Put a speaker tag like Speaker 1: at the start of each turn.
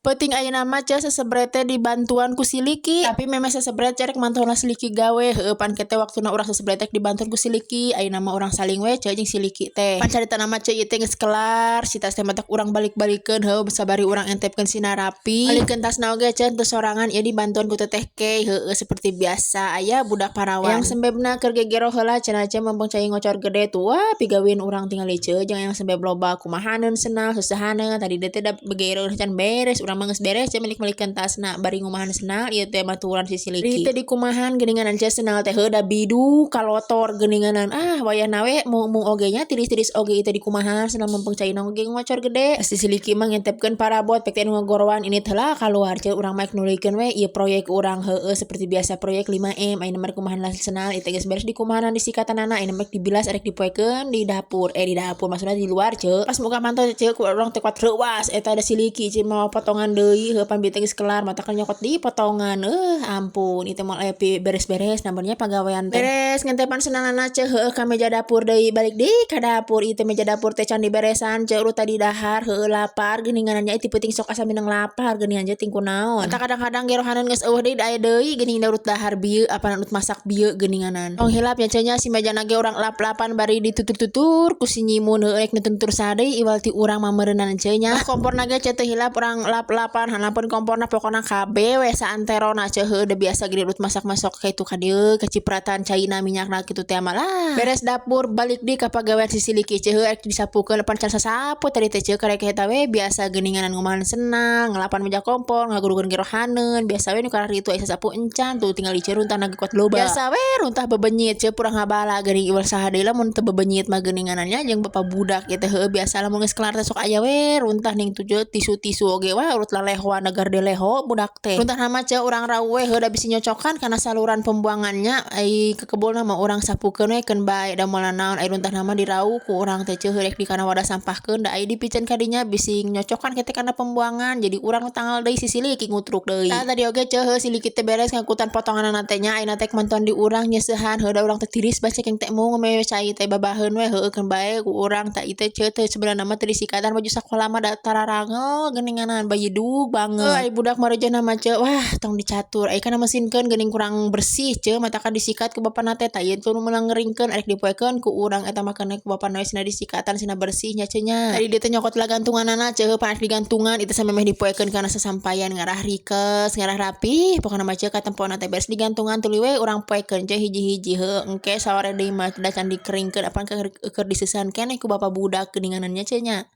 Speaker 1: Penting ayeuna mah cenah sesebrete dibantuan ku siliki. Tapi memang sesebret cerek mantona siliki gawe. Heueuh pan kete waktuna urang sesebret dibantuan ku siliki. Ayeuna mah urang saling we jeung siliki teh. Pan carita nama ceu ieu teh geus kelar. Si tas teh matak urang balik-balikeun heueuh sabari urang entepkeun sina rapi. Balikeun tasna oge cenah teu sorangan ieu dibantuan ku teteh kei. Heueuh seperti biasa aya budak parawan. Yang sembebna keur gegero heula cenah mumpung cai ngocor gede tuh. Wah pigawin urang tinggal liceu jeung yang sembeb loba kumahaneun senal heusahaneun tadi teh da begero can beres urang mah geus beres cenah milik-milikeun tasna bari ngumahan senal ieu teh baturan si siliki. Di teh dikumahan geuninganan cenah senal teh heuh da bidu kalotor geuninganan wayahna we mung oge nya tiris-tiris oge ieu teh dikumahan senal mumpung caina oge ngocor gede. Si siliki mah ngentepkeun parabot pek teh nu ngagorowan ini heula kaluar cenah urang mah nulikeun we ieu proyek urang heueuh seperti biasa proyek 5M ayeuna mah kumahan lah senal ieu teh geus beres dikumahanan di sikatanana ayeuna mah dibilas arek dipoekeun di dapur maksudna di luar ceu. Pas muka mantau ceu ku urang teh kuat reuwas eta ada siliki ceu mau potongan deui heuh pan bieu teh geus kelar mata kan nyokot di potongan ampun ieu teh moal aya beres-beres namanya pagawean teh beres ngentepan senalana ceu heueuh ka meja dapur deui balik deui ka dapur ieu teh meja dapur teh can diberesan ceu urut tadi dahar heueuh lapar geuningannya ti peuting sok asa minang lapar geuningan teh ting kunaon eta kadang-kadang gerohaneun geus eueuh deui aya deui geuning urut dahar bieu apa urut masak bieu geuninganan tong hilap nya cenah si mejana ge urang lap-lapan bari ditutur-tutur ku si nyimun heueuh rek nutur saha deui iwal ti urang mameureunana ceu nya komporna ge ceu teh hilap urang lap-lapan hanapeun komporna pokona kabeh we saanterona ceu heueuh da biasa geuning urut masak-masak kitu ka dieu kecipratan caina minyakna kitu teh mah lah beres dapur balik deui ka pagawean si siliki ceu heueuh rek disapukeun pan can sasapu tadi teh ceu karek eta we biasa geuninganan ngumahan senal ngalapan meja kompor ngagurukeun gerohaneun biasa we nu karari itu aya sasapu encan tuh tinggal diceu runtah na kuat loba biasa we runtah bebenyit ceu purang ngabala geuning iwal saha deui lamun teu bebenyit mah geuninganannya jeung bapa budak ieu teh heueuh biasa lamun geus kelar teh sok aya we runtah ning tujuh tisu-tisu oge wah urut lalehoan negar deleho budak teh runtah nama ceu urang rau we heueuh da bisi nyocokan kana saluran pembuangannya ai ke kebulna mah urang sapukeun we keun bae da moal naon ai runtah nama dirau ku urang teh ceu rek di kana wadah sampahkeun da ai dipiceun ka dinya bisi nyocokan kete kana pembuangan jadi urang tanggal deui si siliki ngutruk deui tadi oge ceu heueuh siliki teh beres ngakutan potonganna teh nya ayeuna teh mantuan di urang nyeusehan heueuh da urang teh tiris baca keng teh mung me cai teh babaheun we heueuh keun bae ku urang tah ieu teh ceu teh sebenarnya mah teu disikatan baju sakola mah da tararangel geuninganan bayi dug banget ai budak marejeuna mah ceu wah tong dicatur ai kana mesinkeun geuning kurang bersih ceu mata kan disikat ku bapana teh tah ieu teh meunang ngeuringkeun arek dipoekeun ku urang eta mah kana ku bapana we sina disikatan sina bersih nya ceu nya tadi dieu teh nyokot lah gantunganana ceu pan digantungan itu samemeh dipoekeun kana sasampaian ngarah rikes ngarah rapi pokona mah ceu ka tempona teh beres digantungan tuluy we urang poekeun ceu hiji-hiji heueuh engke saware deui mah da can dikeringkeun apan keur diseusehan keneh ku bapa budak geuninganannya ceu nya.